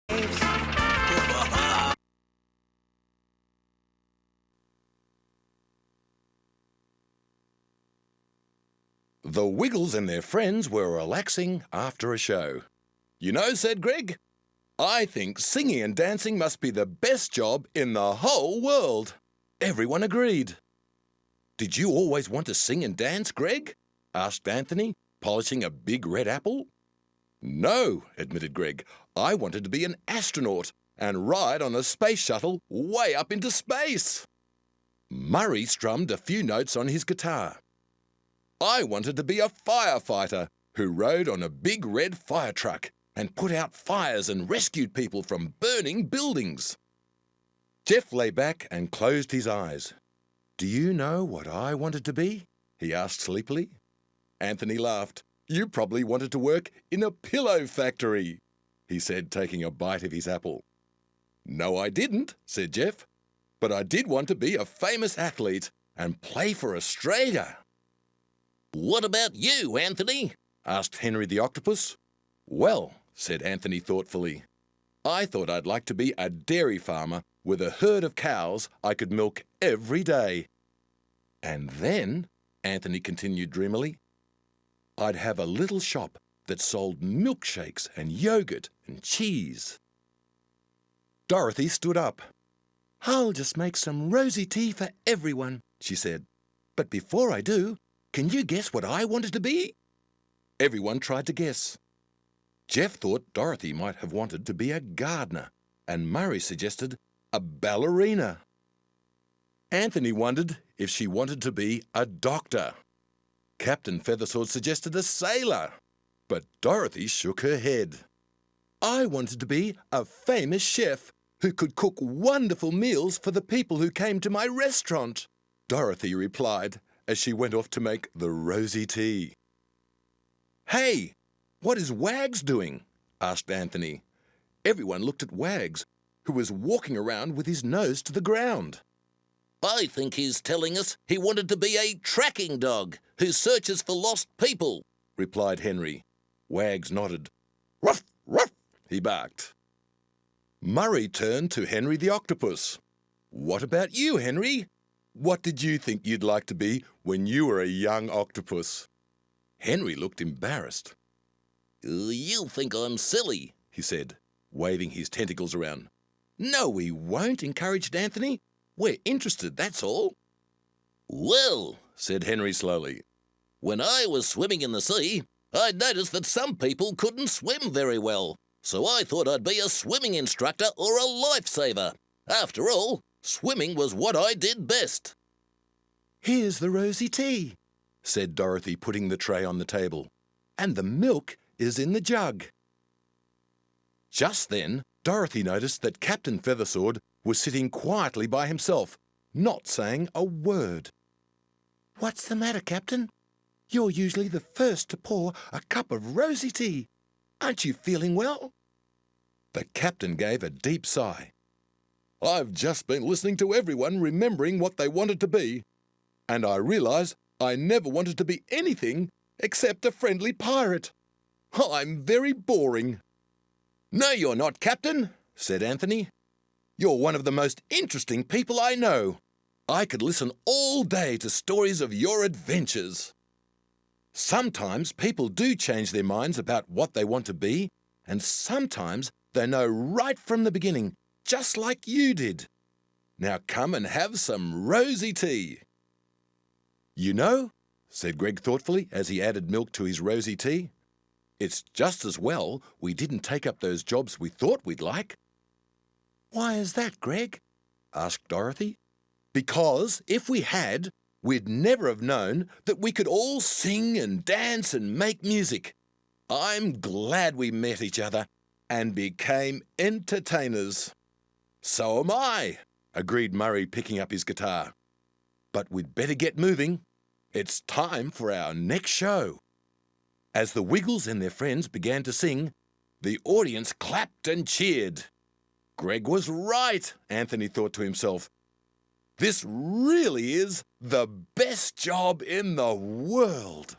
The Wiggles and their friends were relaxing after a show. "You know," said Greg, "I think singing and dancing must be the best job in the whole world." Everyone agreed. "Did you always want to sing and dance, Greg?" asked Anthony, polishing a big red apple. "No," admitted Greg. "I wanted to be an astronaut and ride on a space shuttle way up into space." Murray strummed a few notes on his guitar. "I wanted to be a firefighter who rode on a big red fire truck and put out fires and rescued people from burning buildings." Jeff lay back and closed his eyes. "Do you know what I wanted to be?" he asked sleepily. Anthony laughed. "You probably wanted to work in a pillow factory," he said, taking a bite of his apple. "No, I didn't," said Jeff. "But I did want to be a famous athlete and play for Australia." "What about you, Anthony?" asked Henry the Octopus. "Well," said Anthony thoughtfully, "I thought I'd like to be a dairy farmer with a herd of cows I could milk every day. And then," Anthony continued dreamily, "I'd have a little shop that sold milkshakes and yogurt and cheese." Dorothy stood up. "I'll just make some rosy tea for everyone," she said. "But before I do, can you guess what I wanted to be?" Everyone tried to guess. Jeff thought Dorothy might have wanted to be a gardener, and Murray suggested a ballerina. Anthony wondered if she wanted to be a doctor. Captain Feathersword suggested a sailor, but Dorothy shook her head. "I wanted to be a famous chef who could cook wonderful meals for the people who came to my restaurant," Dorothy replied as she went off to make the rosy tea. "Hey, what is Wags doing?" asked Anthony. Everyone looked at Wags, who was walking around with his nose to the ground. "I think he's telling us he wanted to be a tracking dog who searches for lost people," replied Henry. Wags nodded. "Ruff, ruff," he barked. Murray turned to Henry the Octopus. "What about you, Henry? What did you think you'd like to be when you were a young octopus?" Henry looked embarrassed. "You'll think I'm silly," he said, waving his tentacles around. "No, we won't," encouraged Anthony. "We're interested, that's all." "Well," said Henry slowly, "when I was swimming in the sea, I noticed that some people couldn't swim very well, so I thought I'd be a swimming instructor or a lifesaver. After all, swimming was what I did best." "Here's the rosy tea," said Dorothy, putting the tray on the table. "And the milk is in the jug." Just then, Dorothy noticed that Captain Feathersword was sitting quietly by himself, not saying a word. "What's the matter, Captain? You're usually the first to pour a cup of rosy tea. Aren't you feeling well?" The captain gave a deep sigh. "I've just been listening to everyone remembering what they wanted to be, and I realise I never wanted to be anything except a friendly pirate. I'm very boring." "No, you're not, Captain," said Anthony. "You're one of the most interesting people I know. I could listen all day to stories of your adventures." Sometimes people do change their minds about what they want to be, and sometimes they know right from the beginning, just like you did. Now come and have some rosy tea. "You know," said Greg thoughtfully as he added milk to his rosy tea, "it's just as well we didn't take up those jobs we thought we'd like." "Why is that, Greg?" asked Dorothy. "Because if we had, we'd never have known that we could all sing and dance and make music. I'm glad we met each other and became entertainers." "So am I," agreed Murray, picking up his guitar. "But we'd better get moving. It's time for our next show." As the Wiggles and their friends began to sing, the audience clapped and cheered. Greg was right, Anthony thought to himself. This really is the best job in the world.